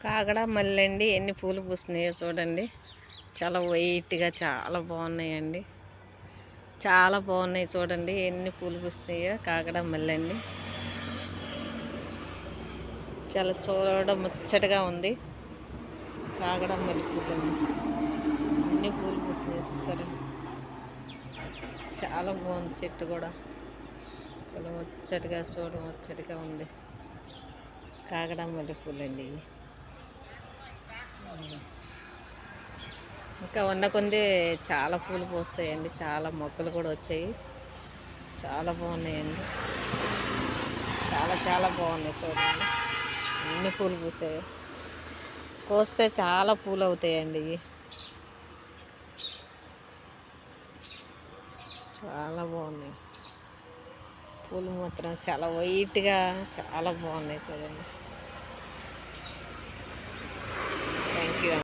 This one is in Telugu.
కాగడ మల్లండి ఎన్ని పూలు పూస్తున్నాయో చూడండి. చాలా వైట్గా చాలా బాగున్నాయండి. చాలా బాగున్నాయి చూడండి ఎన్ని పూలు పూస్తున్నాయో. కాగడ మల్లండి చాలా చూడ ముచ్చటగా ఉంది. కాగడ మల్లి పూలండి అన్ని పూలు పూస్తున్నాయి చూస్తారా. చాలా బాగుంది చెట్టు కూడా. చాలా ముచ్చటగా ముచ్చటగా ఉంది. కాగడ మల్లి పూలండి. ఇంకా ఉన్న కొంది చాలా పూలు పూస్తాయండి. చాలా మొక్కలు కూడా వచ్చాయి. చాలా బాగున్నాయండి. చాలా చాలా బాగున్నాయి చూడండి ఎన్ని పూలు పూసాయి. కోస్తే చాలా పూలు అవుతాయండి ఇవి. చాలా బాగున్నాయి పూలు మాత్రం చాలా వైట్గా చాలా బాగున్నాయి చూడండి.